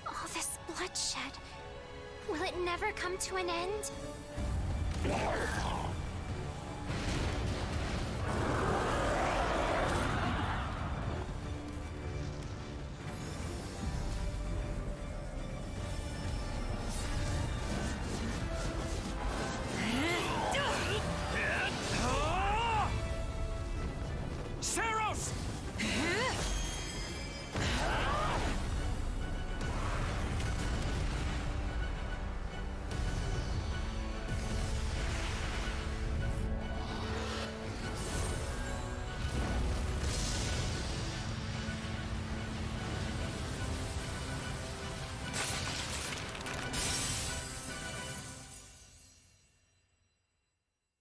All this bloodshed. Will it never come to an end?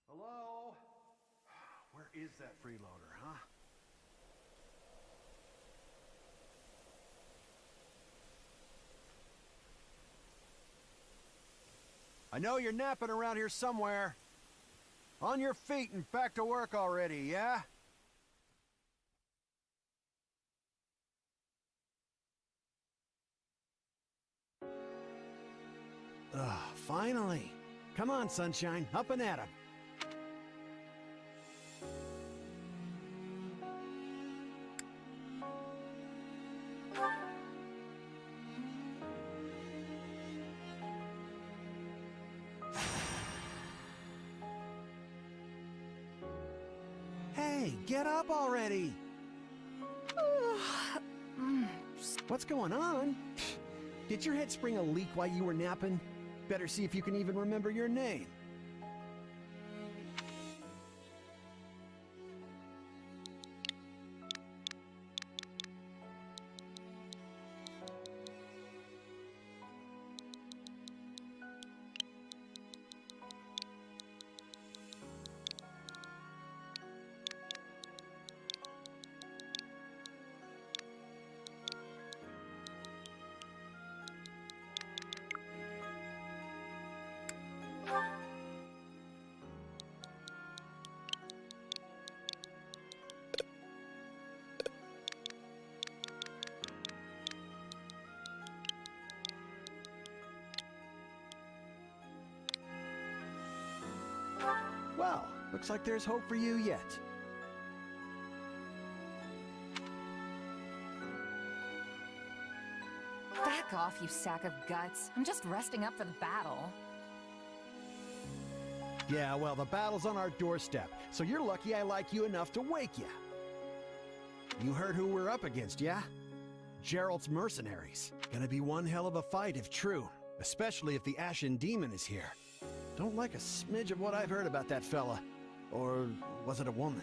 Hello? Where is that freeloader, huh? I know you're napping around here somewhere. On your feet and back to work already, yeah? Finally. Come on, Sunshine, up and at 'em. Hey, get up already! What's going on? Did your head spring a leak while you were napping? Better see if you can even remember your name. Well, looks like there's hope for you yet. Back off, you sack of guts. I'm just resting up for the battle. Yeah, well, the battle's on our doorstep, so you're lucky I like you enough to wake you. You heard who we're up against, yeah? Gerald's mercenaries. Gonna be one hell of a fight if true, especially if the Ashen Demon is here. Don't like a smidge of what I've heard about that fella. Or was it a woman?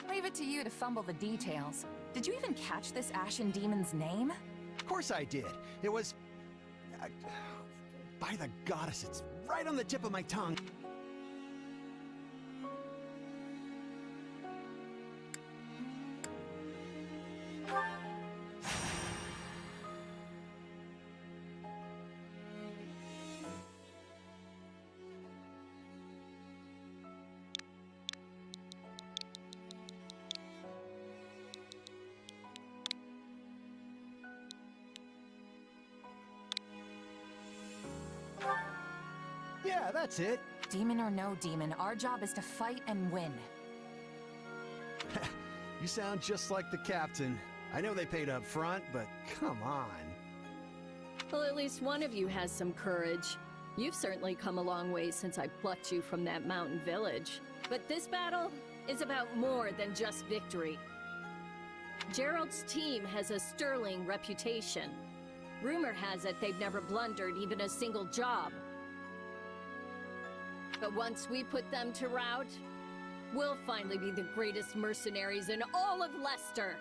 Leave it to you to fumble the details. Did you even catch this Ashen Demon's name? Of course I did. It was... by the goddess, it's right on the tip of my tongue. Yeah, that's it. Demon or no demon, our job is to fight and win. You sound just like the captain. I know they paid up front, but come on. Well, at least one of you has some courage. You've certainly come a long way since I plucked you from that mountain village. But this battle is about more than just victory. Gerald's team has a sterling reputation. Rumor has it they've never blundered even a single job. But once we put them to rout, we'll finally be the greatest mercenaries in all of Leicester.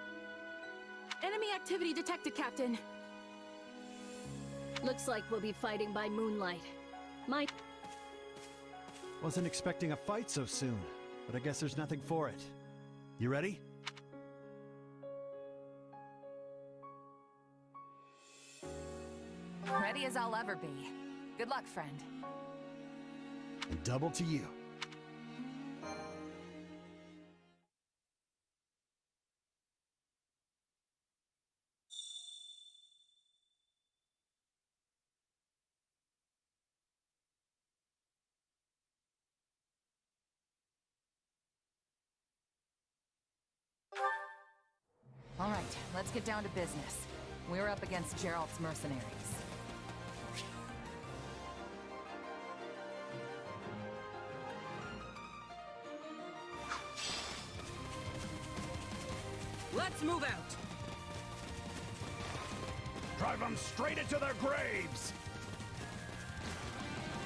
Enemy activity detected, Captain. Looks like we'll be fighting by moonlight. Wasn't expecting a fight so soon, but I guess there's nothing for it. You ready? Ready as I'll ever be. Good luck, friend. And double to you. All right, let's get down to business. We're up against Gerald's mercenaries. Let's move out! Drive them straight into their graves!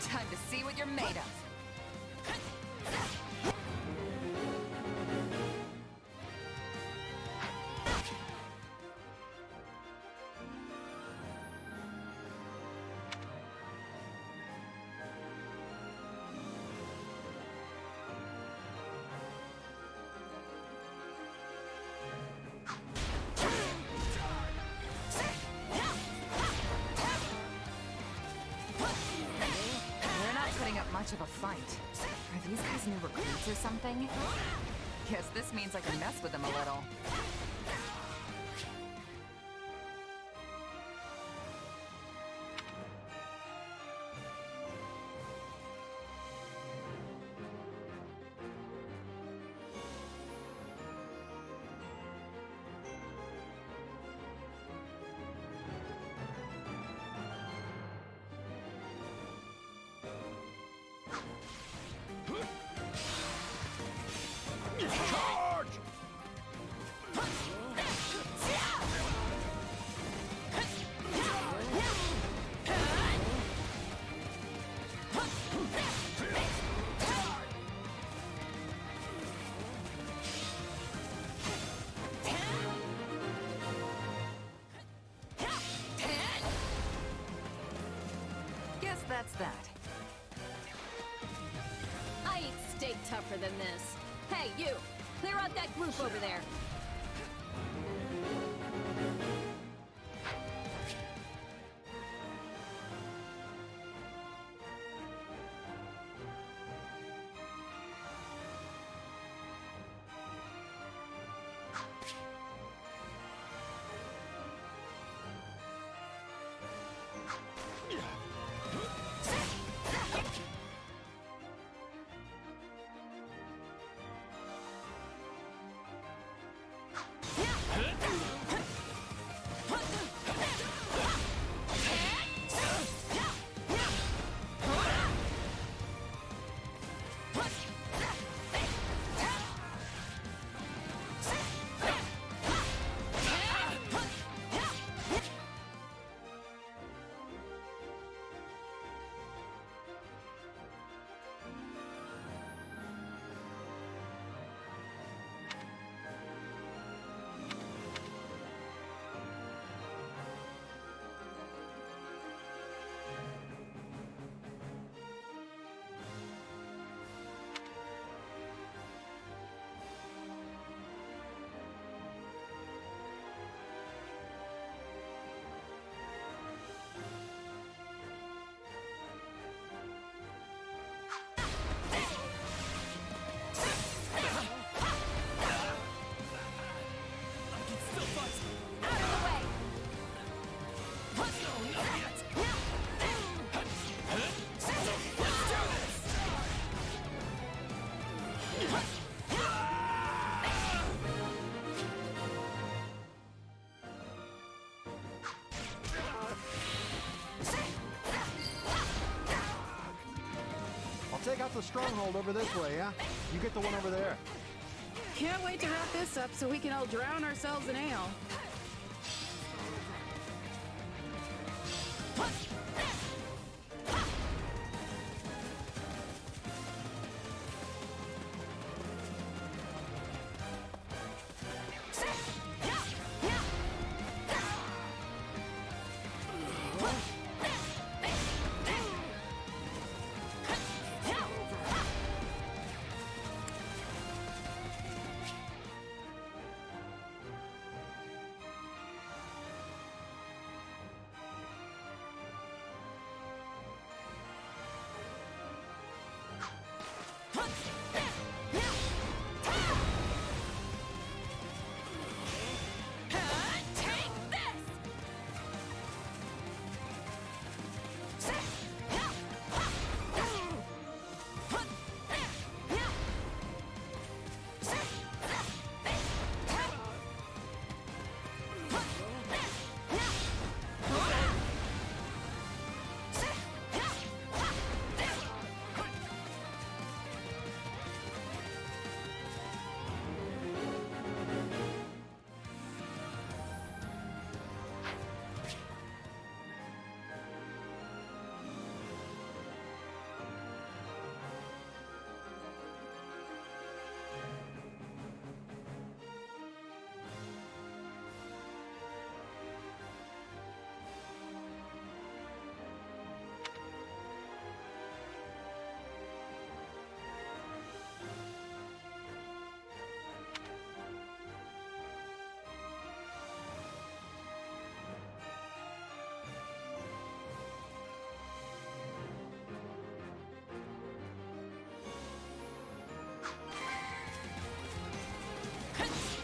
Time to see what you're made of. We're not putting up much of a fight. Are these guys new recruits or something? Guess this means I can mess with them a little. Charge! Guess that's that. I eat steak tougher than this. Hey, you! Clear out that group over there! out the stronghold over this way, yeah? You get the one over there. Can't wait to wrap this up so we can all drown ourselves in ale.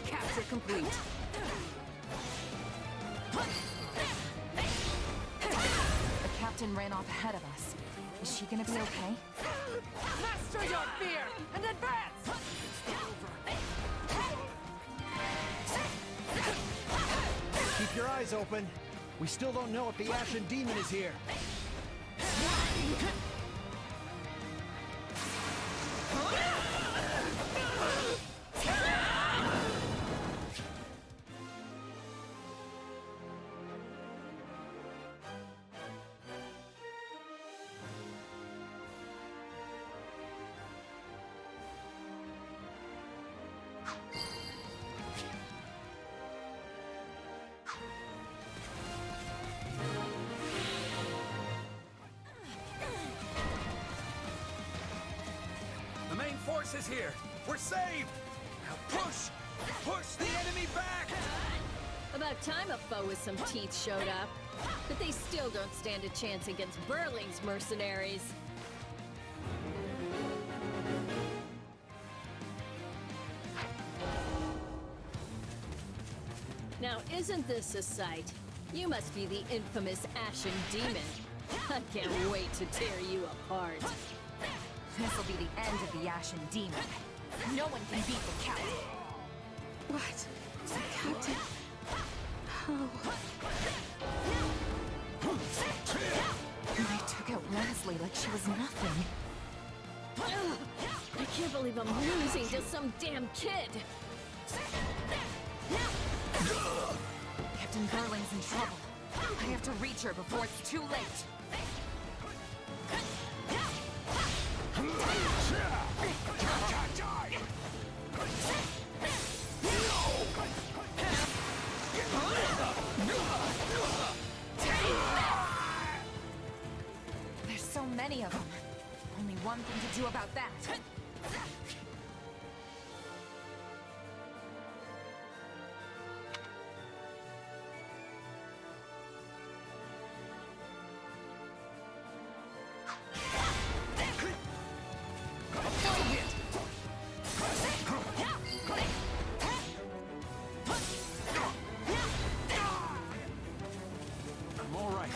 Capture complete. The captain ran off ahead of us. Is she gonna be okay? Master your fear and advance! Keep your eyes open. We still don't know if the Ashen Demon is here. The main force is here. We're saved. Now push! Push the enemy back! About time a foe with some teeth showed up. But they still don't stand a chance against Burling's mercenaries. Now, isn't this a sight? You must be the infamous Ashen Demon. I can't wait to tear you apart. This'll be the end of the Ashen Demon. No one can beat the captain. What? Captain? Oh. They took out Leslie like she was nothing. Ugh, I can't believe I'm losing to some damn kid. Captain Burling's in trouble. I have to reach her before it's too late. There's so many of them. Only one thing to do about that. I'm all right.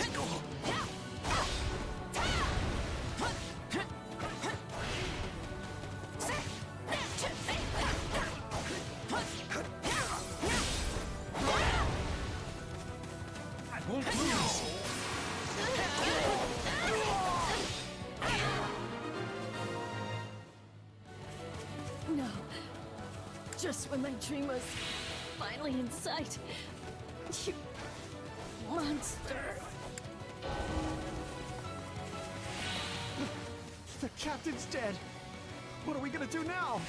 just when my dream was finally in sight. You monster. The captain's dead. What are we gonna do now?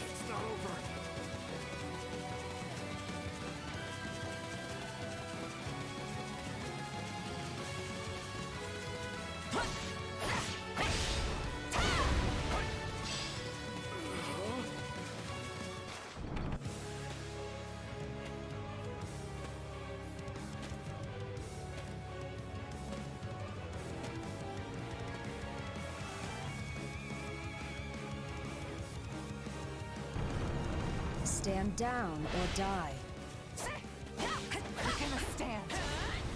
It's not over. Stand down or die. We're gonna stand.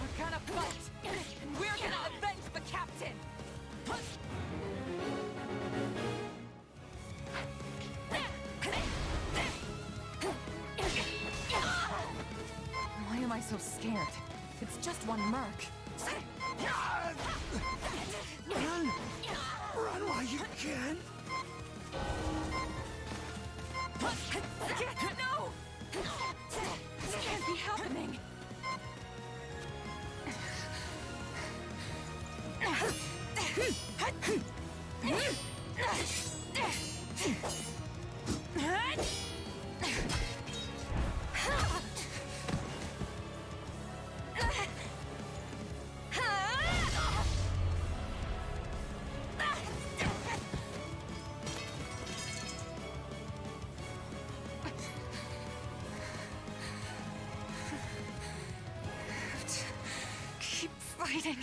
We're gonna fight. And we're gonna avenge the captain. Why am I so scared? It's just one merc. Run! Run while you can! No! This can't be happening! Keep fighting.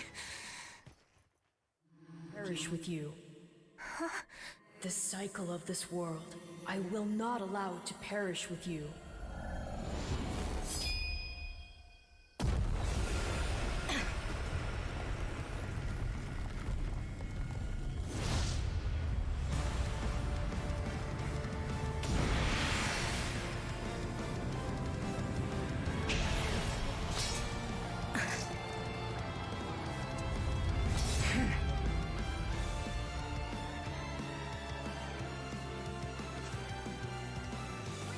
Perish with you. The cycle of this world, I will not allow it to perish with you.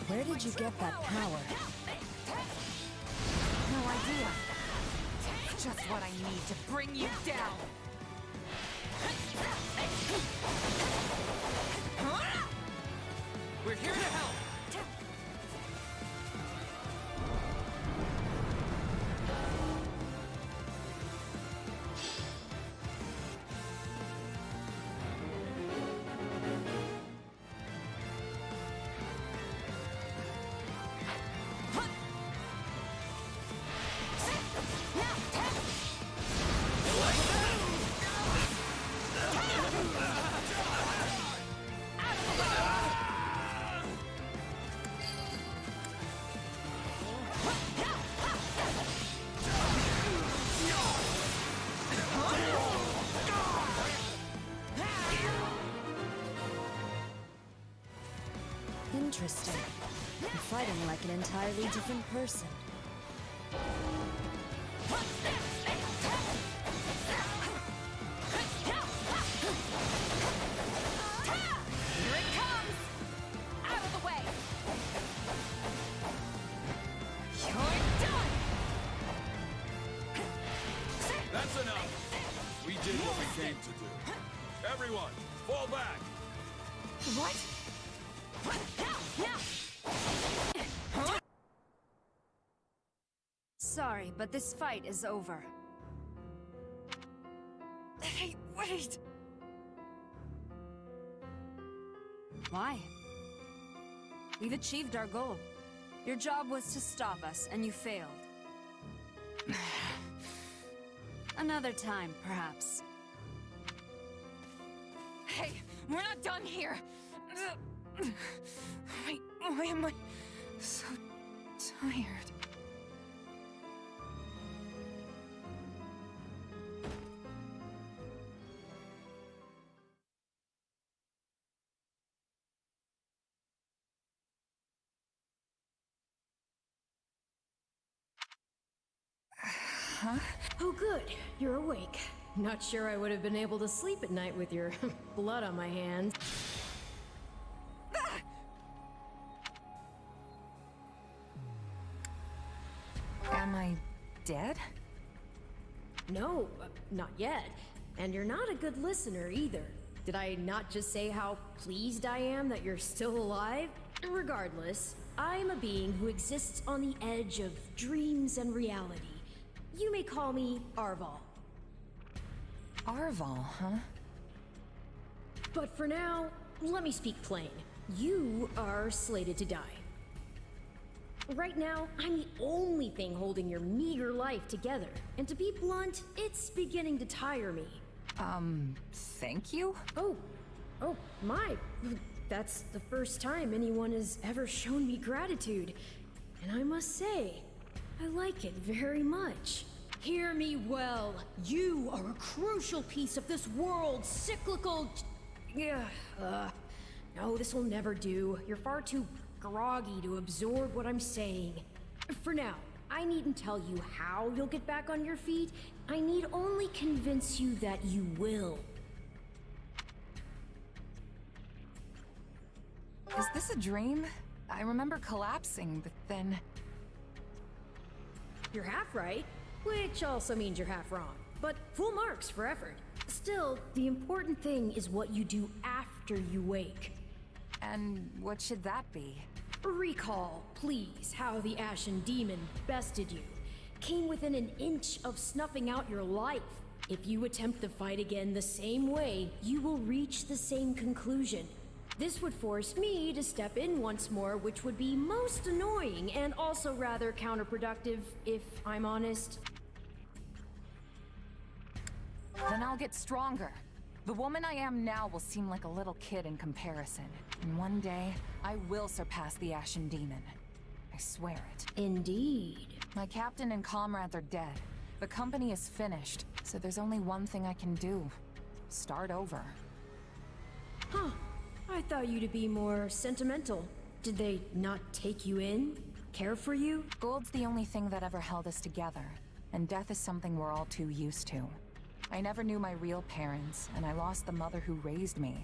Where did you get that power? No idea. Just what I need to bring you down. We're here to help! Interesting. You're fighting like an entirely different person. Here it comes! Out of the way! You're done! That's enough! We did what we came to do. Everyone, fall back! What? Sorry, but this fight is over. Hey, wait! Why? We've achieved our goal. Your job was to stop us, and you failed. Another time, perhaps. Hey, we're not done here! Why am I so tired? Huh? Oh good, you're awake. Not sure I would have been able to sleep at night with your blood on my hands. Am I dead? No, not yet. And you're not a good listener either. Did I not just say how pleased I am that you're still alive? Regardless, I'm a being who exists on the edge of dreams and reality. You may call me Arval. Arval, huh? But for now, let me speak plain. You are slated to die. Right now, I'm the only thing holding your meager life together. And to be blunt, it's beginning to tire me. Thank you? Oh, my. That's the first time anyone has ever shown me gratitude. And I must say, I like it very much. Hear me well. You are a crucial piece of this world's cyclical... No, this will never do. You're far too groggy to absorb what I'm saying. For now, I needn't tell you how you'll get back on your feet. I need only convince you that you will. Is this a dream? I remember collapsing, but then... You're half right, which also means you're half wrong. But full marks for effort. Still, the important thing is what you do after you wake. And what should that be? Recall, please, how the Ashen Demon bested you. Came within an inch of snuffing out your life. If you attempt the fight again the same way, you will reach the same conclusion. This would force me to step in once more, which would be most annoying and also rather counterproductive, if I'm honest. Then I'll get stronger. The woman I am now will seem like a little kid in comparison. And one day, I will surpass the Ashen Demon. I swear it. Indeed. My captain and comrades are dead. The company is finished, so there's only one thing I can do. Start over. Huh. I thought you to be more sentimental. Did they not take you in? Care for you? Gold's the only thing that ever held us together, and death is something we're all too used to. I never knew my real parents, and I lost the mother who raised me.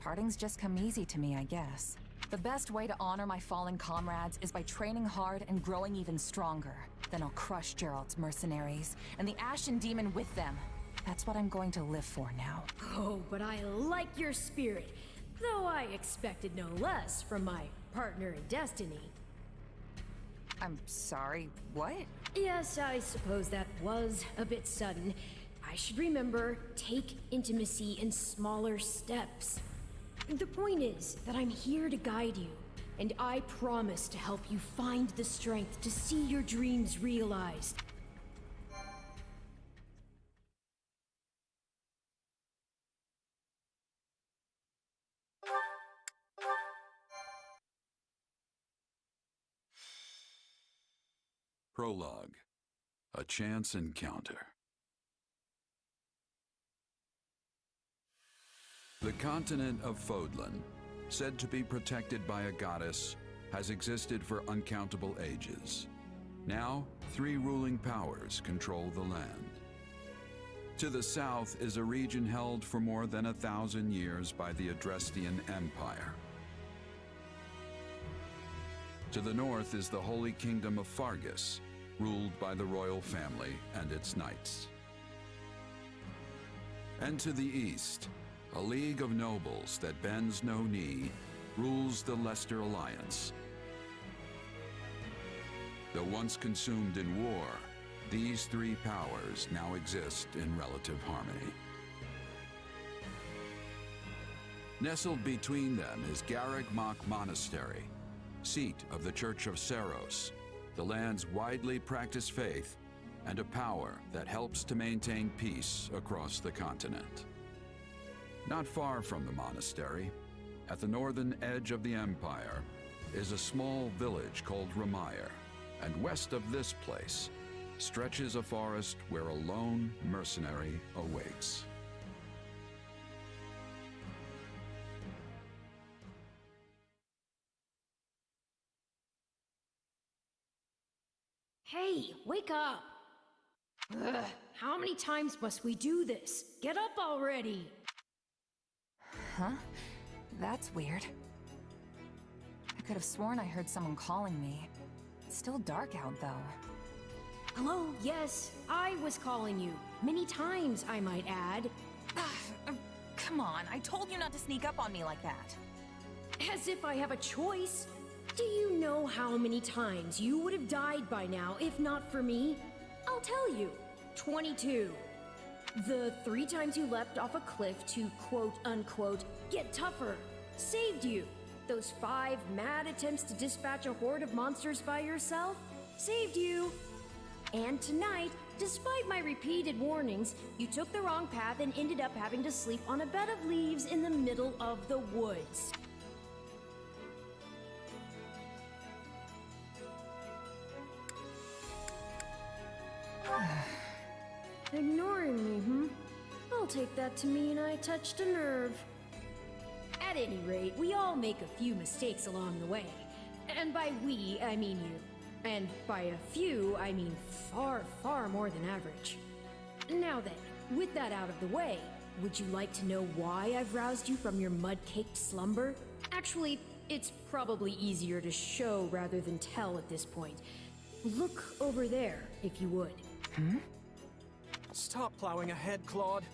Partings just come easy to me, I guess. The best way to honor my fallen comrades is by training hard and growing even stronger. Then I'll crush Gerald's mercenaries, and the Ashen Demon with them. That's what I'm going to live for now. Oh, but I like your spirit. Though I expected no less from my partner in destiny. I'm sorry, what? Yes, I suppose that was a bit sudden. I should remember, take intimacy in smaller steps. The point is that I'm here to guide you, and I promise to help you find the strength to see your dreams realized. Prologue. A chance encounter. The continent of Fodlan, said to be protected by a goddess, has existed for uncountable ages. Now, 3 ruling powers control the land. To the south is a region held for more than 1,000 years by the Adrestian Empire. To the north is the Holy Kingdom of Fargus, ruled by the royal family and its knights. And to the east, a league of nobles that bends no knee rules the Leicester Alliance. Though once consumed in war, these 3 powers now exist in relative harmony. Nestled between them is Garreg Mach Monastery, seat of the Church of Seros, the land's widely practiced faith, and a power that helps to maintain peace across the continent. Not far from the monastery, at the northern edge of the empire, is a small village called Ramire, and west of this place stretches a forest where a lone mercenary awaits. Hey, wake up! Ugh, how many times must we do this? Get up already! Huh? That's weird. I could have sworn I heard someone calling me. It's still dark out, though. Hello, yes, I was calling you. Many times, I might add. Come on, I told you not to sneak up on me like that. As if I have a choice. Do you know how many times you would have died by now if not for me? I'll tell you. 22. The 3 times you leapt off a cliff to quote-unquote get tougher saved you. Those 5 mad attempts to dispatch a horde of monsters by yourself saved you. And tonight, despite my repeated warnings, you took the wrong path and ended up having to sleep on a bed of leaves in the middle of the woods. Ignoring me, hmm? I'll take that to mean I touched a nerve. At any rate, we all make a few mistakes along the way. And by we, I mean you. And by a few, I mean far, far more than average. Now then, with that out of the way, would you like to know why I've roused you from your mud-caked slumber? Actually, it's probably easier to show rather than tell at this point. Look over there, if you would. Hmm? Stop plowing ahead, Claude.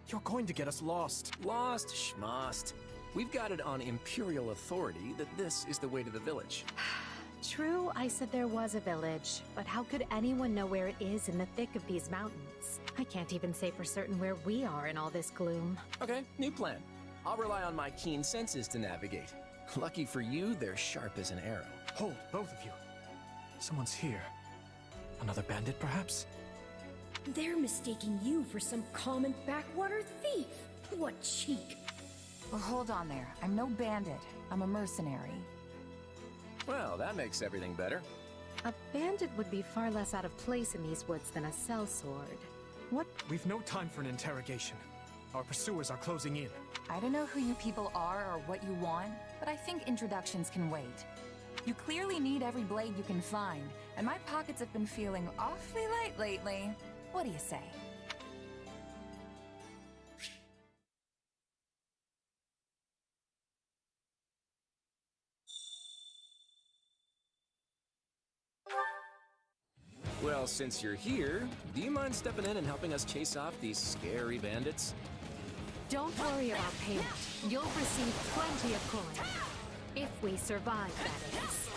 You're going to get us lost. Lost schmost. We've got it on Imperial authority that this is the way to the village. True, I said there was a village, but how could anyone know where it is in the thick of these mountains? I can't even say for certain where we are in all this gloom. Okay, new plan. I'll rely on my keen senses to navigate. Lucky for you, they're sharp as an arrow. Hold, both of you. Someone's here. Another bandit, perhaps? They're mistaking you for some common backwater thief. What cheek. Well, hold on there. I'm no bandit. I'm a mercenary. Well, that makes everything better. A bandit would be far less out of place in these woods than a sellsword. What? We've no time for an interrogation. Our pursuers are closing in. I don't know who you people are or what you want, but I think introductions can wait. You clearly need every blade you can find, and my pockets have been feeling awfully light lately. What do you say? Well, since you're here, do you mind stepping in and helping us chase off these scary bandits? Don't worry about payment. You'll receive plenty of coin. If we survive, that is.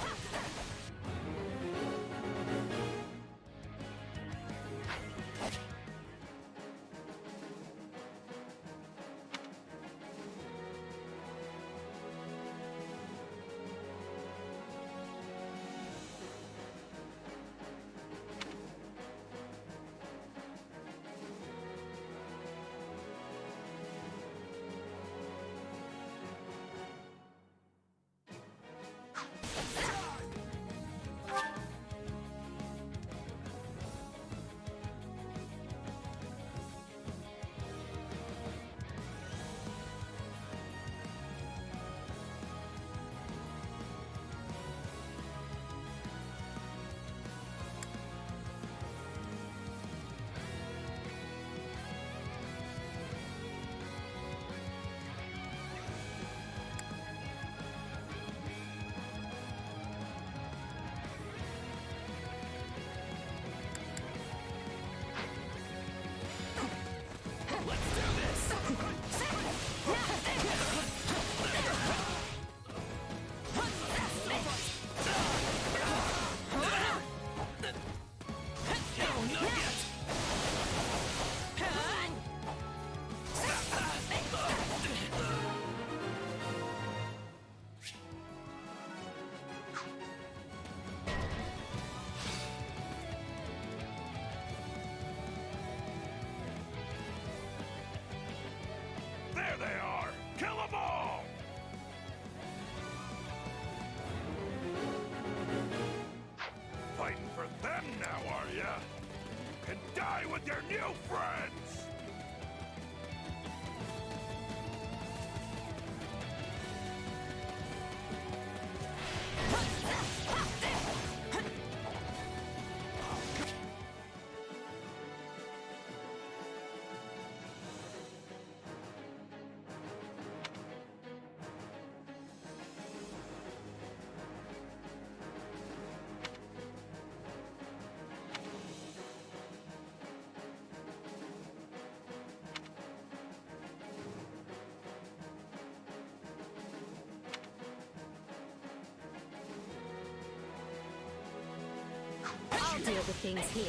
I'll deal with things here.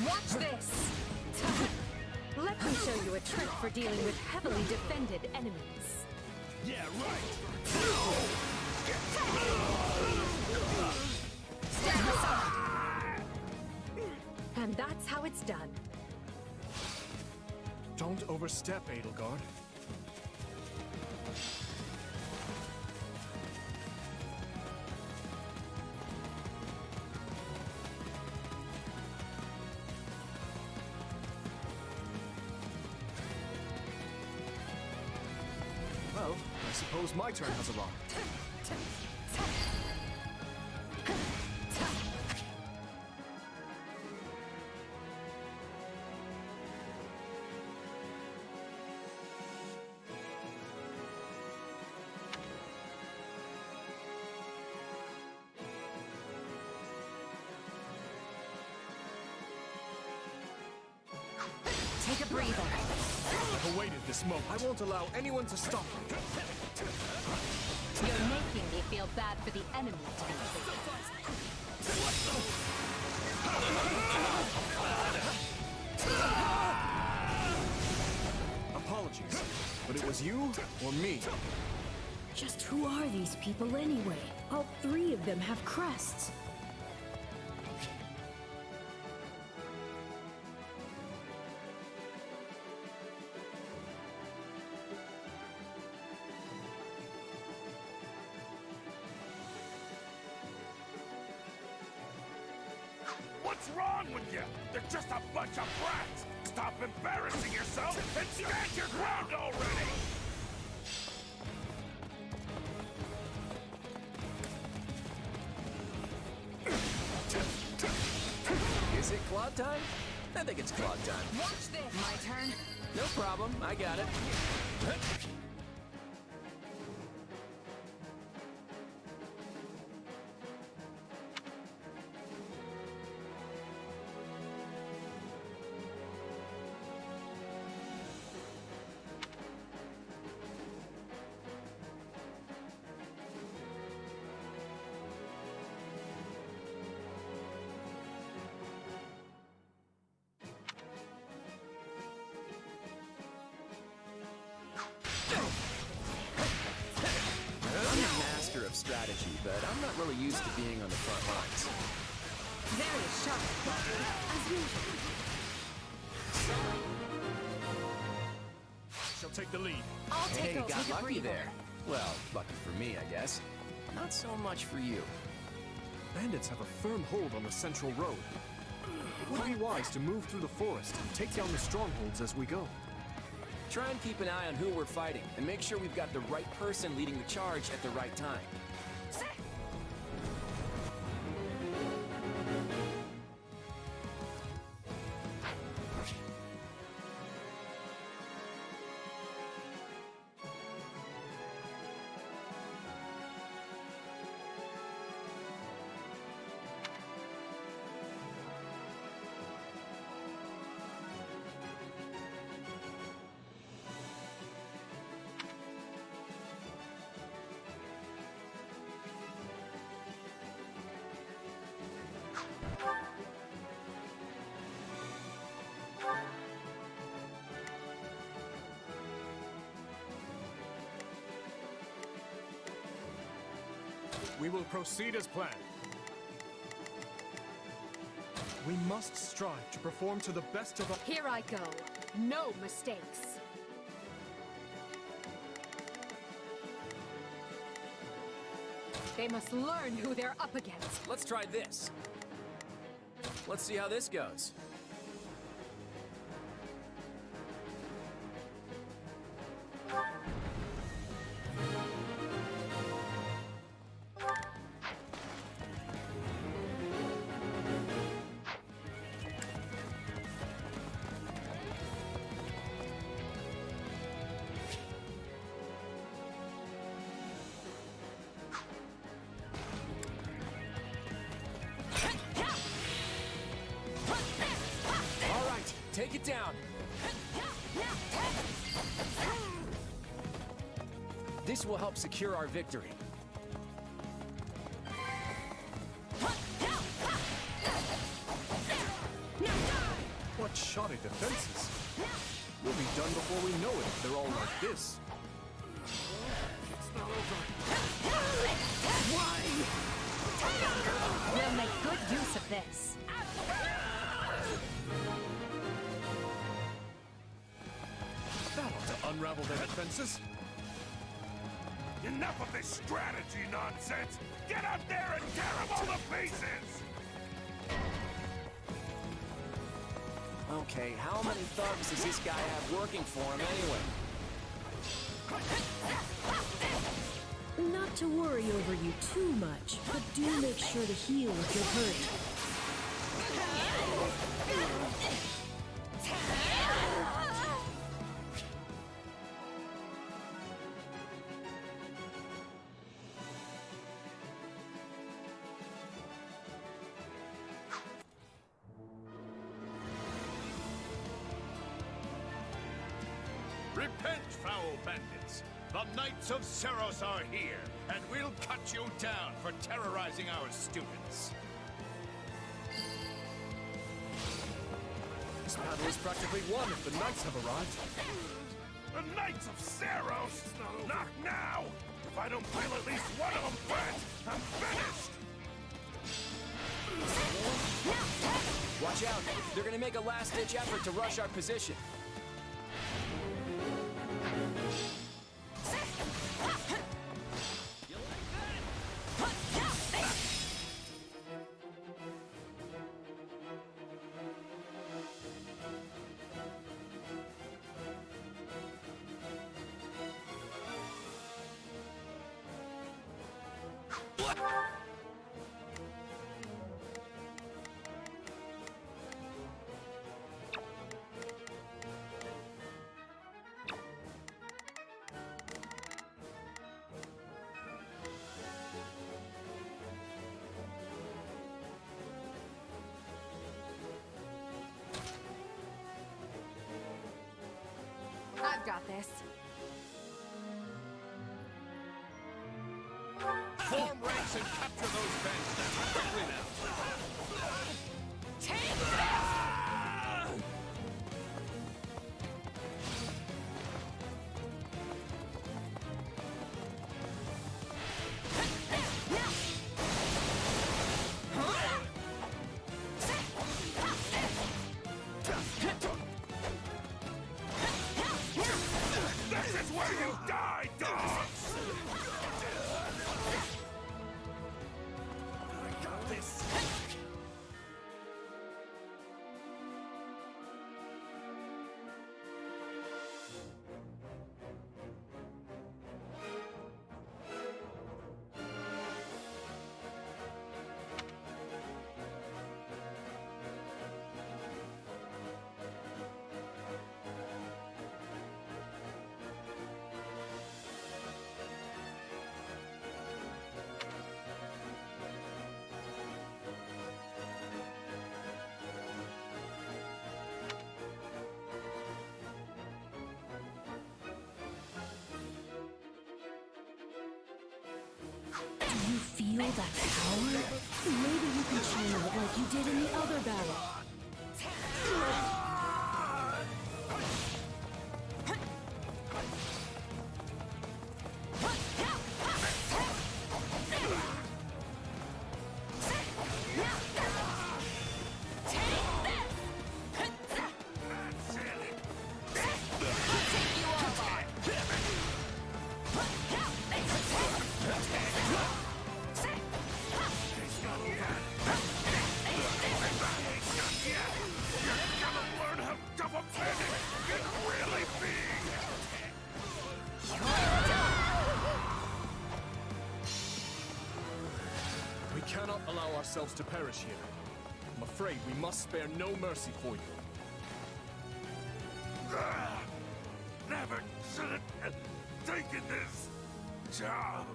Watch this! Let me show you a trick for dealing with heavily defended enemies. Yeah, right. Stand aside! And that's how it's done. Don't overstep, Edelgard. Well, I suppose my turn has arrived. Take a breather. I've awaited this moment. I won't allow anyone to stop me. You're making me feel bad for the enemy to be Apologies, but it was you or me. Just who are these people anyway? All three of them have crests. What's wrong with you? They're just a bunch of brats! Stop embarrassing yourself and stand your ground already! Is it Claude time? I think it's Claude time. Watch this! My turn? No problem, I got it. I'm a master of strategy, but I'm not really used to being on the front lines. very sharp, as usual. She'll take the lead. I'll take Hey, over. got Take a lucky breather. there. Well, lucky for me, I guess. Not so much for you. Bandits have a firm hold on the central road. It would be wise to move through the forest and take down the strongholds as we go. Try and keep an eye on who we're fighting, and make sure we've got the right person leading the charge at the right time. We will proceed as planned. We must strive to perform to the best of our... Here I go. No mistakes. They must learn who they're up against. Let's try this. Let's see how this goes. All right, take it down. This will help secure our victory. shoddy defenses. We'll be done before we know it if they're all like this. It's not over. Why? We'll make good use of this. That ought to unravel their defenses. Enough of this strategy nonsense! Get out there and tear them all to pieces! Okay, how many thugs does this guy have working for him anyway? Not to worry over you too much, but do make sure to heal if you're hurt. Repent, foul bandits! The Knights of Seros are here, and we'll cut you down for terrorizing our students. This battle is practically won if the knights have arrived. The Knights of Seros? Not now! If I don't kill at least one of them first, I'm finished! Watch out! They're gonna make a last-ditch effort to rush our position. I've got this. Form ranks and capture those bandits quickly now! Take this! This is where you die, dogs! I got this. Do you feel that power? Maybe you can channel it like you did in the other battle. We cannot allow ourselves to perish here. I'm afraid we must spare no mercy for you. Never should have taken this job.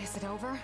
Is it over?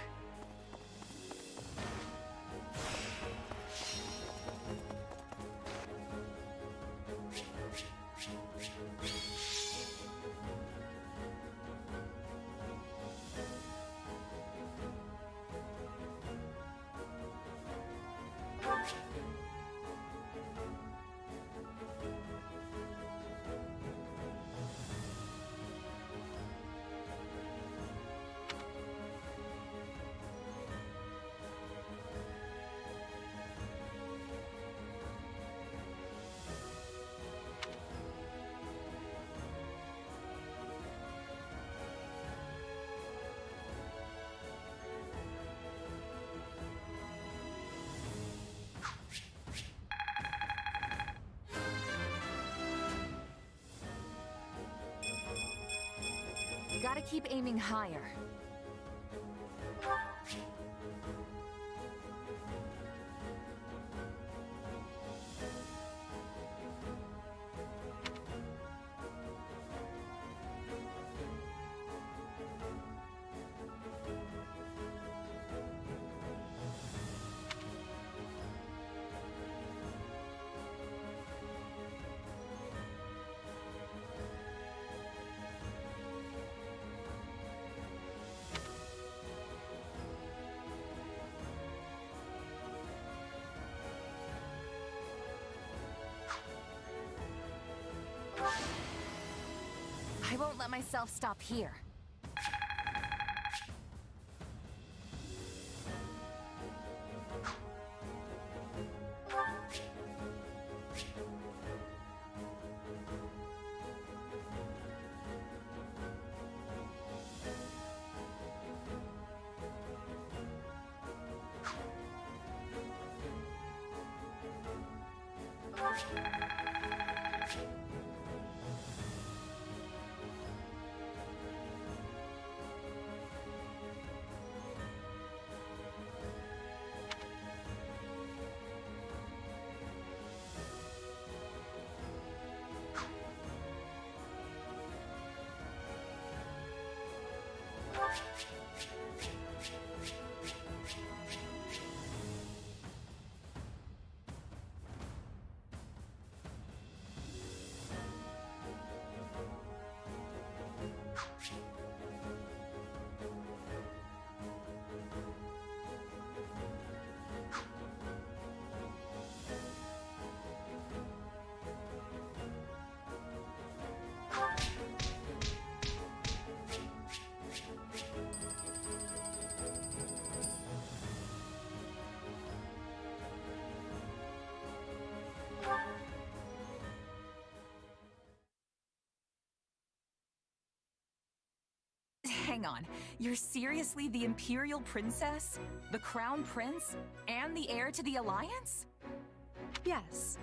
Gotta keep aiming higher. I won't let myself stop here. Hang on, you're seriously the Imperial Princess? The Crown Prince? And the heir to the Alliance? Yes.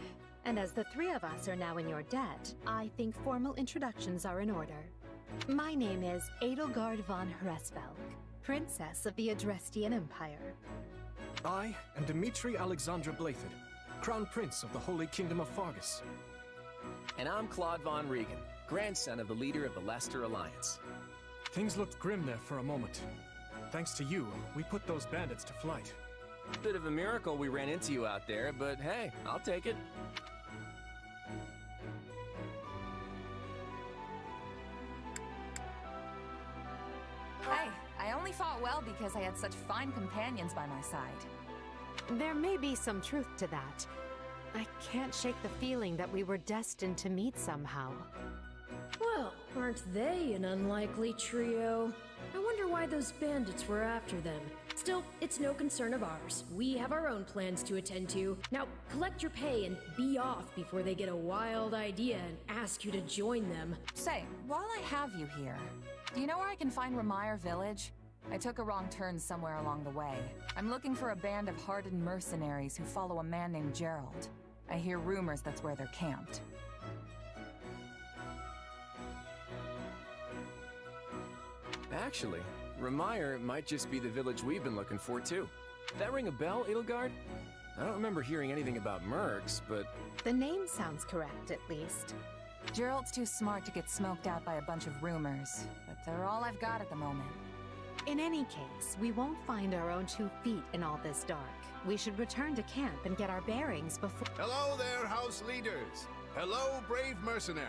And as the three of us are now in your debt, I think formal introductions are in order. My name is Edelgard von Hresvelg, Princess of the Adrestian Empire. I am Dimitri Alexandra Blathid, Crown Prince of the Holy Kingdom of Fargus. And I'm Claude von Regan, grandson of the leader of the Leicester Alliance. Things looked grim there for a moment. Thanks to you, we put those bandits to flight. Bit of a miracle we ran into you out there, but hey, I'll take it. Hey, I only fought well because I had such fine companions by my side. There may be some truth to that. I can't shake the feeling that we were destined to meet somehow. Well, aren't they an unlikely trio? I wonder why those bandits were after them. Still, it's no concern of ours. We have our own plans to attend to. Now, collect your pay and be off before they get a wild idea and ask you to join them. Say, while I have you here, do you know where I can find Ramire Village? I took a wrong turn somewhere along the way. I'm looking for a band of hardened mercenaries who follow a man named Gerald. I hear rumors that's where they're camped. Actually, Ramire might just be the village we've been looking for, too. That ring a bell, Edelgard? I don't remember hearing anything about mercs, but... The name sounds correct, at least. Gerald's too smart to get smoked out by a bunch of rumors, but they're all I've got at the moment. In any case, we won't find our own 2 feet in all this dark. We should return to camp and get our bearings before— Hello there, house leaders. Hello, brave mercenary.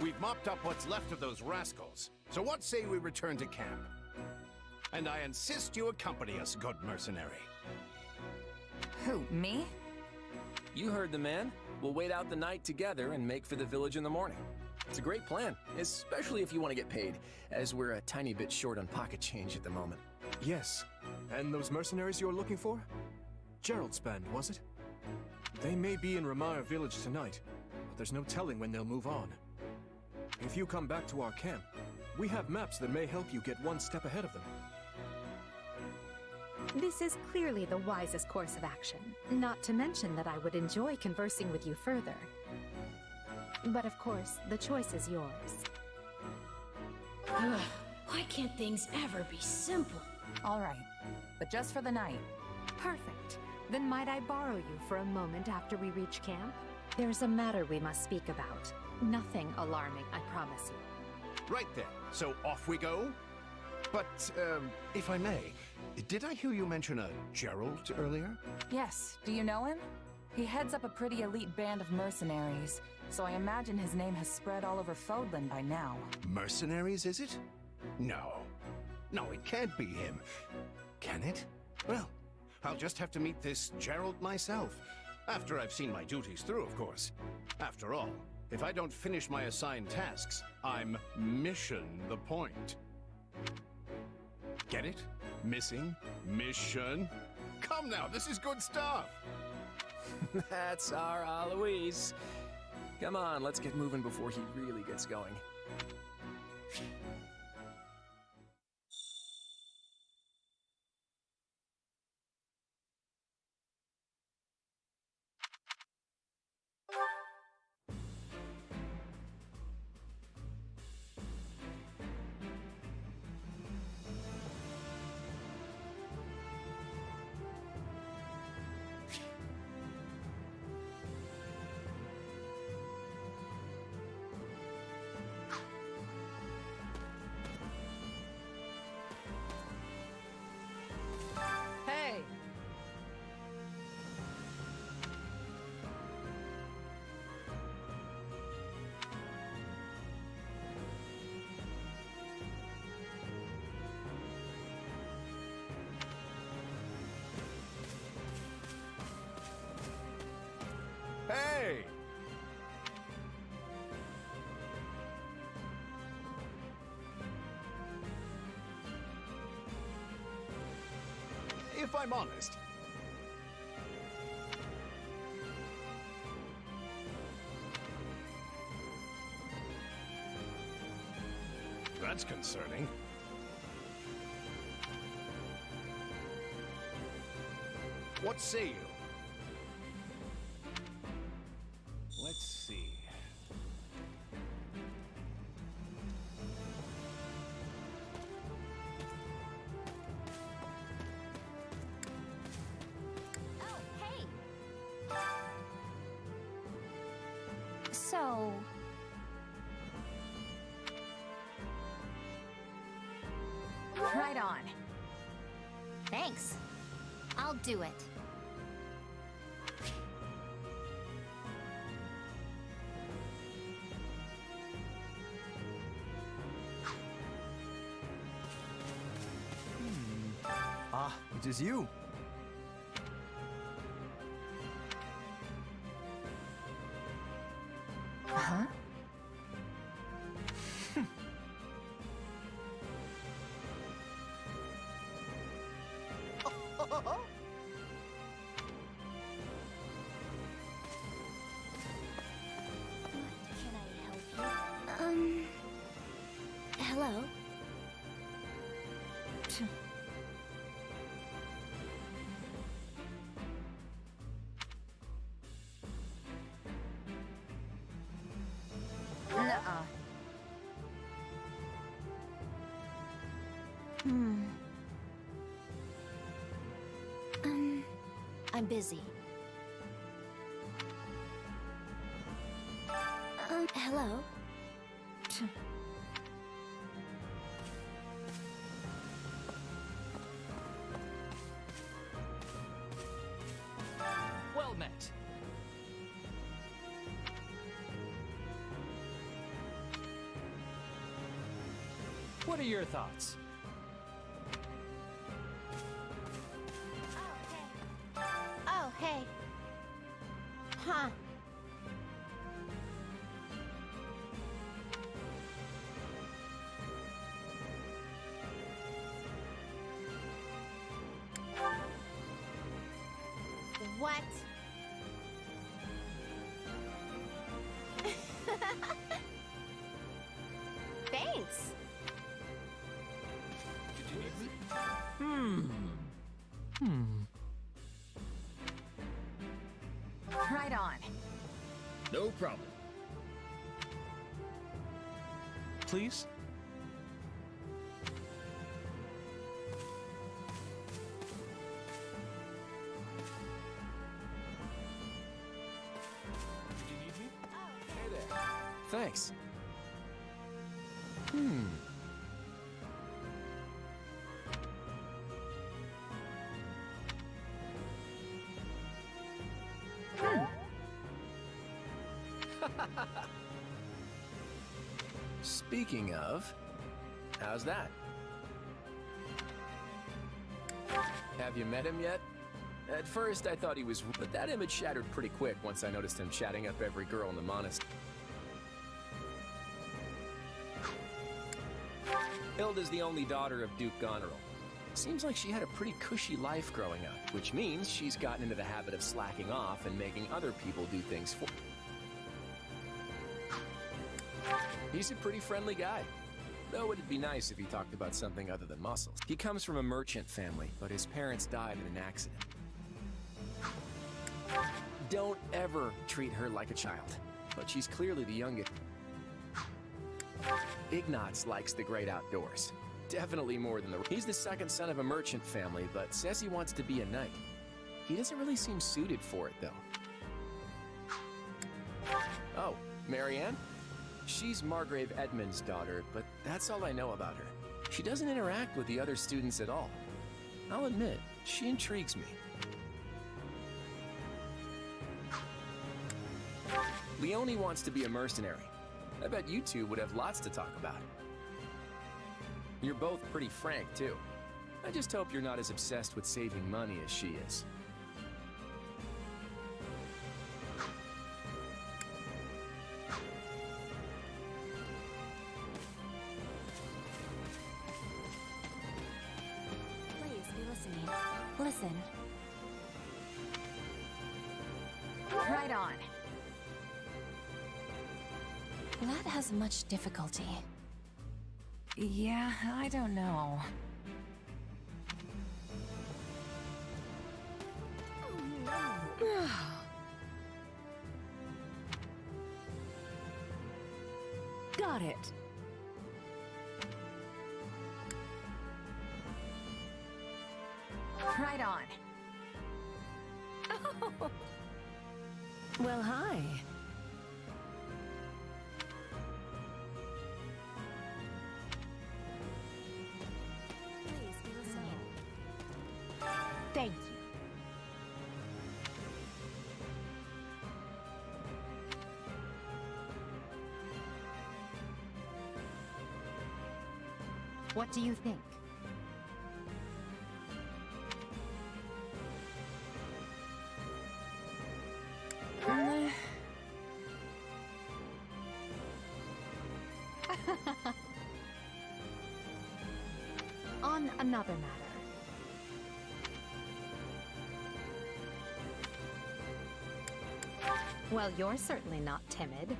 We've mopped up what's left of those rascals, so what say we return to camp? And I insist you accompany us, good mercenary. Who, me? You heard the man. We'll wait out the night together and make for the village in the morning. It's a great plan, especially if you want to get paid, as we're a tiny bit short on pocket change at the moment. Yes. And those mercenaries you're looking for? Gerald's band, was it? They may be in Ramire Village tonight, but there's no telling when they'll move on. If you come back to our camp, we have maps that may help you get one step ahead of them. This is clearly the wisest course of action. Not to mention that I would enjoy conversing with you further. But of course, the choice is yours. Ugh, why can't things ever be simple? All right, but just for the night. Perfect. Then might I borrow you for a moment after we reach camp? There's a matter we must speak about. Nothing alarming, I promise you. Right then, so off we go? But, if I may, did I hear you mention a Gerald earlier? Yes, do you know him? He heads up a pretty elite band of mercenaries, so I imagine his name has spread all over Fodlan by now. Mercenaries, is it? No. No, it can't be him. Can it? Well, I'll just have to meet this Gerald myself. After I've seen my duties through, of course. After all, if I don't finish my assigned tasks, I'm mission the point. Get it? Missing? Mission? Come now, this is good stuff! That's our Alois. Come on, let's get moving before he really gets going. Hey! Hey! If I'm honest, that's concerning. What say you? Let's see. Oh, hey! So... Right on. Thanks. I'll do it. Ah, it is you. Huh? Can I help you? Hello? Nuh-uh. I'm busy. Hello? Well met. What are your thoughts? Oh, hey. Huh. What? Thanks. Right on. No problem. Please? Thanks. Speaking of, how's that? Have you met him yet? At first, I thought he was, but that image shattered pretty quick once I noticed him chatting up every girl in the monastery. Hilda's the only daughter of Duke Goneril. Seems like she had a pretty cushy life growing up, which means she's gotten into the habit of slacking off and making other people do things for. He's a pretty friendly guy. Though it'd be nice if he talked about something other than muscles. He comes from a merchant family, but his parents died in an accident. Don't ever treat her like a child, but she's clearly the youngest. Ignatz likes the great outdoors. Definitely more than the... He's the second son of a merchant family, but says he wants to be a knight. He doesn't really seem suited for it, though. Oh, Marianne? She's Margrave Edmund's daughter, but that's all I know about her. She doesn't interact with the other students at all. I'll admit, she intrigues me. Leone wants to be a mercenary. I bet you two would have lots to talk about. You're both pretty frank, too. I just hope you're not as obsessed with saving money as she is. Please be listening. Listen. Right on. That has much difficulty. Yeah, I don't know. Got it. Right on. Oh. Well, hi. Please be listening. Thank you. What do you think? On another matter. Well, you're certainly not timid.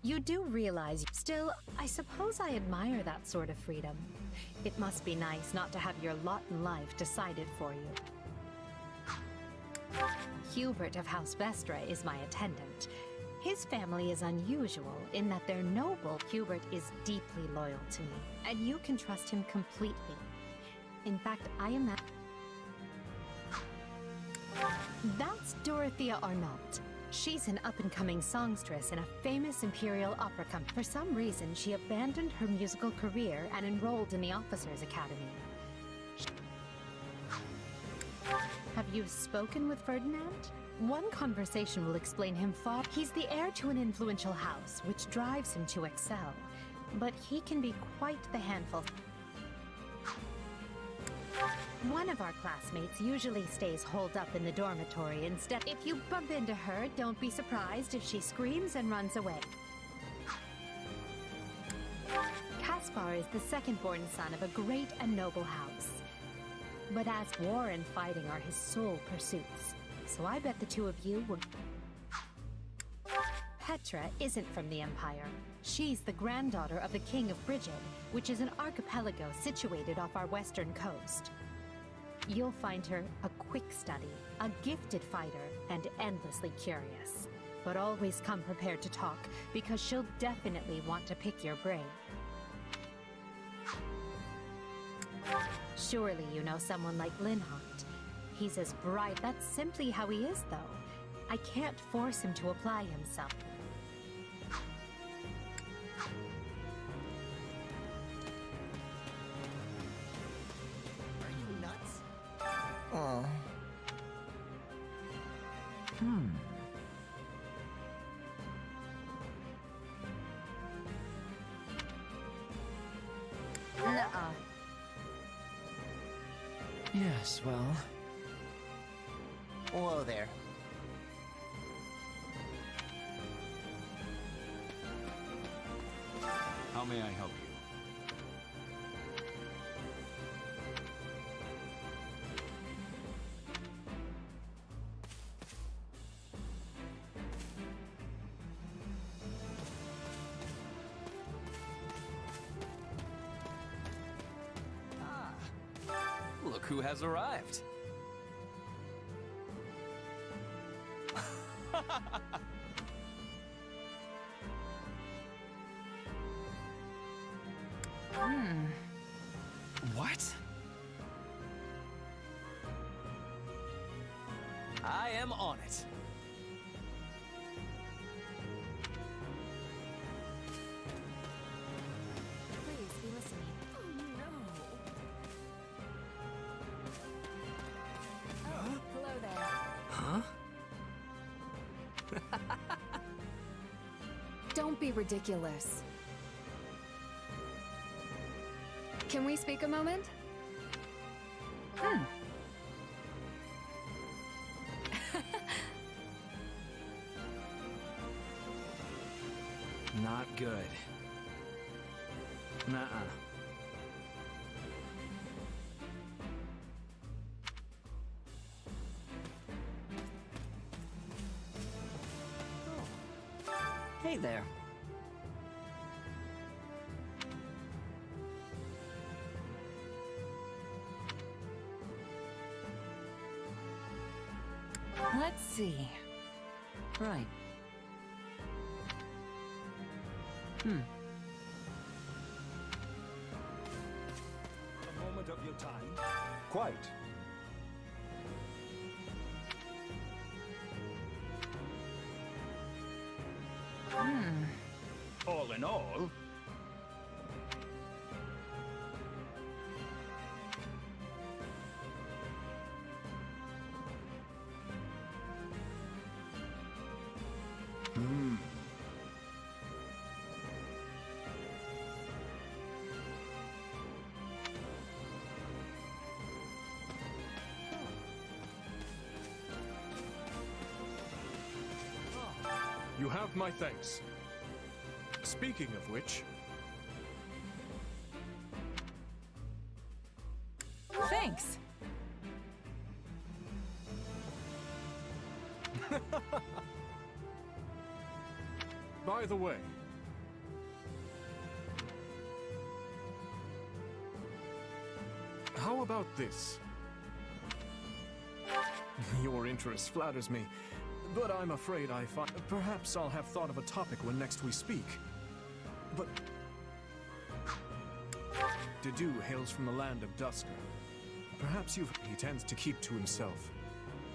You do realize... Still, I suppose I admire that sort of freedom. It must be nice not to have your lot in life decided for you. Hubert of House Vestra is my attendant. His family is unusual in that their noble Hubert is deeply loyal to me, and you can trust him completely. In fact, I am that... That's Dorothea Arnault. She's an up-and-coming songstress in a famous Imperial opera company. For some reason, she abandoned her musical career and enrolled in the Officers' Academy. Have you spoken with Ferdinand? One conversation will explain him far. He's the heir to an influential house, which drives him to excel. But he can be quite the handful. One of our classmates usually stays holed up in the dormitory instead. If you bump into her, don't be surprised if she screams and runs away. Caspar is the second-born son of a great and noble house. But as war and fighting are his sole pursuits, so I bet the two of you would... Petra isn't from the Empire. She's the granddaughter of the King of Brigid, which is an archipelago situated off our western coast. You'll find her a quick study, a gifted fighter, and endlessly curious. But always come prepared to talk, because she'll definitely want to pick your brain. Surely you know someone like Linhardt. He's as bright. That's simply how he is, though. I can't force him to apply himself. Are you nuts? Oh. Nuh-uh. Yes, well... Whoa there. How may I help you? Look who has arrived. What? I am on it. Please be listening. Oh, hello there. Huh? Don't be ridiculous. Can we speak a moment? Not good. Nuh-uh. Hey there. Let's see. Right. A moment of your time? Quite. All in all, You have my thanks. Speaking of which, Thanks. by the way, how about this? Your interest flatters me, but I'm afraid I find... Perhaps I'll have thought of a topic when next we speak. But... Dedu hails from the land of Dusker. Perhaps you've... He tends to keep to himself,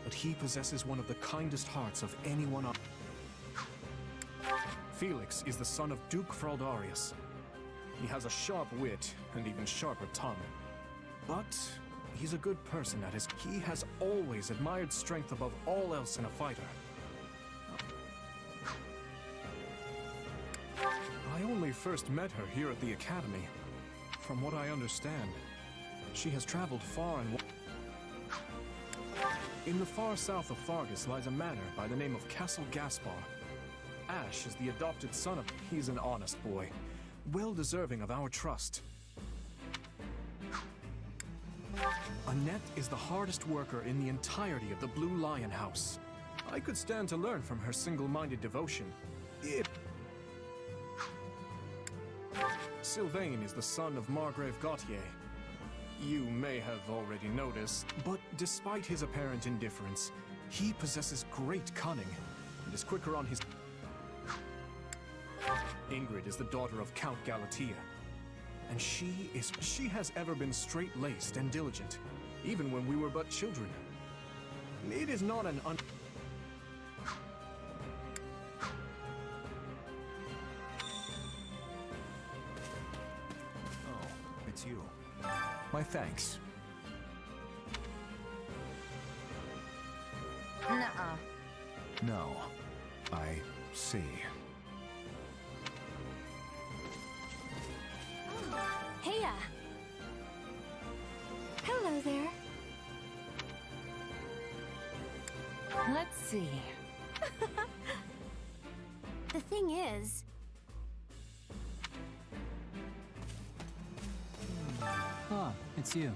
but he possesses one of the kindest hearts of anyone on... Felix is the son of Duke Fraldarius. He has a sharp wit and even sharper tongue. But he's a good person at his... He has always admired strength above all else in a fighter. I only first met her here at the Academy. From what I understand, she has traveled far and... In the far south of Fargus lies a manor by the name of Castle Gaspar. Ash is the adopted son of... He's an honest boy, well deserving of our trust. Annette is the hardest worker in the entirety of the Blue Lion House. I could stand to learn from her single-minded devotion. Sylvain is the son of Margrave Gautier. You may have already noticed, but despite his apparent indifference, he possesses great cunning and is quicker on his... Ingrid is the daughter of Count Galatea, and she has ever been straight-laced and diligent, even when we were but children. It is not an it's you. My thanks. Nuh-uh. No. I see. Heya! Hello there. Let's see. The thing is... Ah, it's you.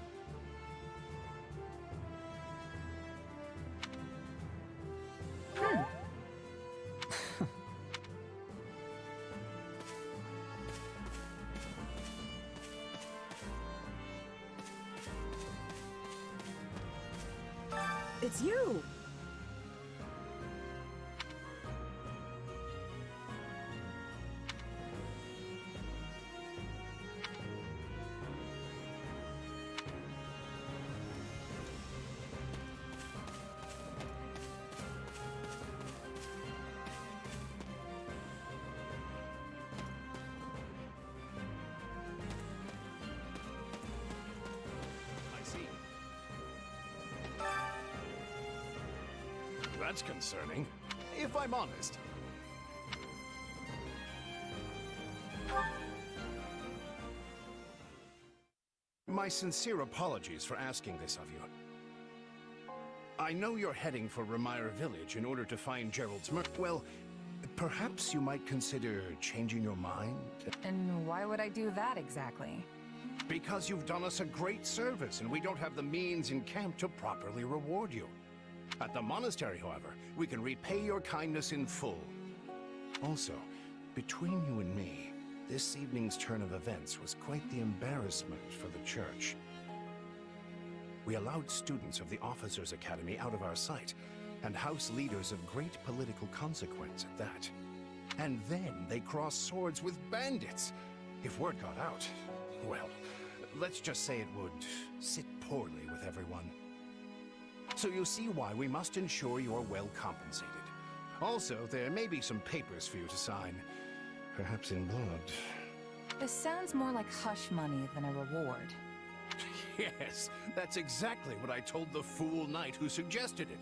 It's you! I see. That's concerning, if I'm honest. My sincere apologies for asking this of you. I know you're heading for Remire Village in order to find Gerald's well, perhaps you might consider changing your mind? And why would I do that exactly? Because you've done us a great service and we don't have the means in camp to properly reward you. At the monastery, however, we can repay your kindness in full. Also, between you and me, this evening's turn of events was quite the embarrassment for the church. We allowed students of the Officers' Academy out of our sight, and house leaders of great political consequence at that. And then they crossed swords with bandits. If word got out, well, let's just say it would sit poorly with everyone. So you see why we must ensure you are well compensated. Also, there may be some papers for you to sign, perhaps in blood. This sounds more like hush money than a reward. Yes, that's exactly what I told the fool knight who suggested it.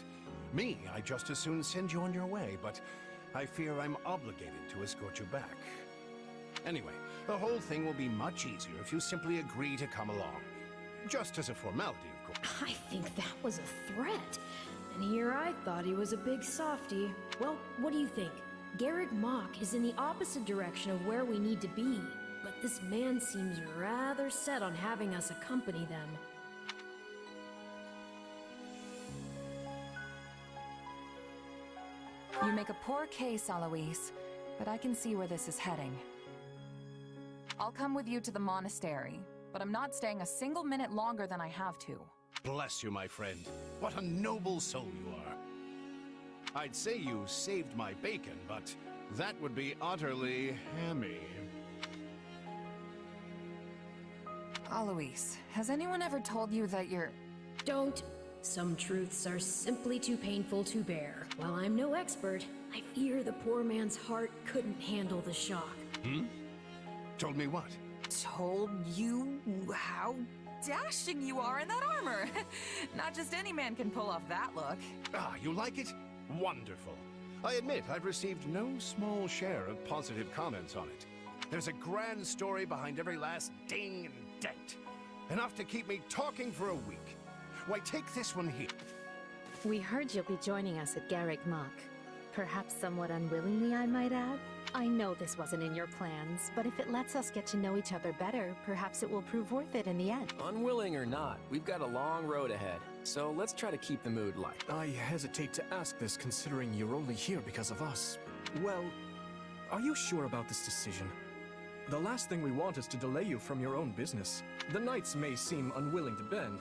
Me, I'd just as soon send you on your way, but I fear I'm obligated to escort you back. Anyway, the whole thing will be much easier if you simply agree to come along. Just as a formality, of course. I think that was a threat. And here I thought he was a big softy. Well, what do you think? Garrick Mach is in the opposite direction of where we need to be, but this man seems rather set on having us accompany them. You make a poor case, Alois, but I can see where this is heading. I'll come with you to the monastery, but I'm not staying a single minute longer than I have to. Bless you, my friend. What a noble soul you are. I'd say you saved my bacon, but that would be utterly hammy. Alois, has anyone ever told you that you're... Don't. Some truths are simply too painful to bear. While I'm no expert, I fear the poor man's heart couldn't handle the shock. Told me what? Told you how dashing you are in that armor. Not just any man can pull off that look. Ah, you like it? Wonderful. I admit I've received no small share of positive comments on it. There's a grand story behind every last ding and dent. Enough to keep me talking for a week. Why, take this one here. We heard you'll be joining us at Garrick Mach. Perhaps somewhat unwillingly, I might add. I know this wasn't in your plans, but if it lets us get to know each other better, perhaps it will prove worth it in the end. Unwilling or not, we've got a long road ahead, so let's try to keep the mood light. I hesitate to ask this considering you're only here because of us. Well, are you sure about this decision? The last thing we want is to delay you from your own business. The knights may seem unwilling to bend,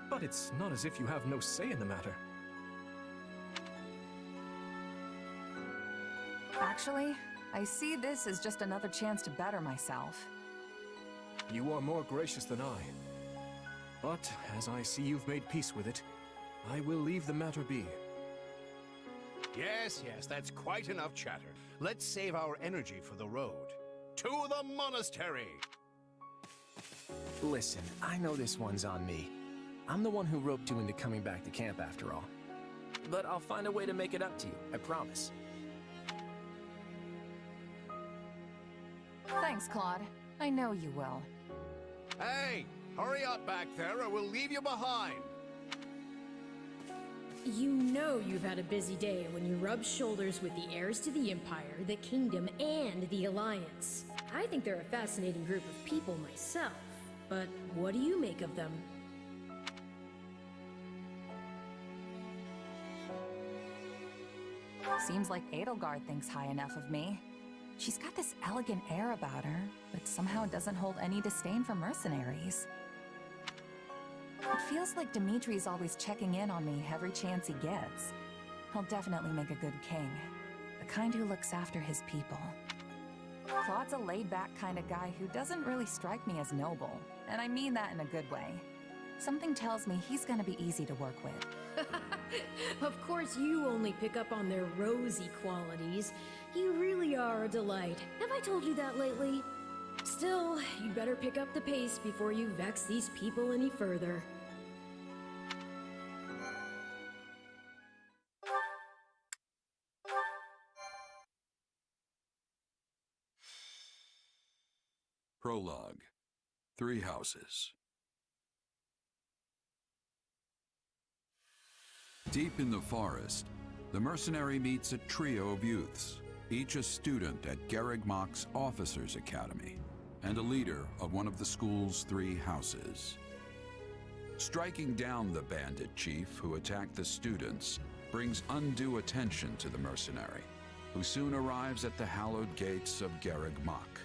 but it's not as if you have no say in the matter. Actually, I see this as just another chance to better myself. You are more gracious than I. But, as I see you've made peace with it, I will leave the matter be. Yes, that's quite enough chatter. Let's save our energy for the road. To the monastery! Listen, I know this one's on me. I'm the one who roped you into coming back to camp after all. But I'll find a way to make it up to you, I promise. Thanks, Claude. I know you will. Hey! Hurry up back there or we'll leave you behind! You know you've had a busy day when you rub shoulders with the heirs to the Empire, the Kingdom, and the Alliance. I think they're a fascinating group of people myself, but what do you make of them? Seems like Edelgard thinks high enough of me. She's got this elegant air about her, but somehow doesn't hold any disdain for mercenaries. It feels like Dimitri's always checking in on me every chance he gets. He'll definitely make a good king. The kind who looks after his people. Claude's a laid-back kind of guy who doesn't really strike me as noble, and I mean that in a good way. Something tells me he's gonna be easy to work with. Of course you only pick up on their rosy qualities. You really are a delight. Have I told you that lately? Still, you better pick up the pace before you vex these people any further. Prologue. 3 houses. Deep in the forest, the mercenary meets a trio of youths, each a student at Garreg Mach's Officers' Academy, and a leader of one of the school's 3 houses. Striking down the bandit chief who attacked the students brings undue attention to the mercenary, who soon arrives at the hallowed gates of Garreg Mach.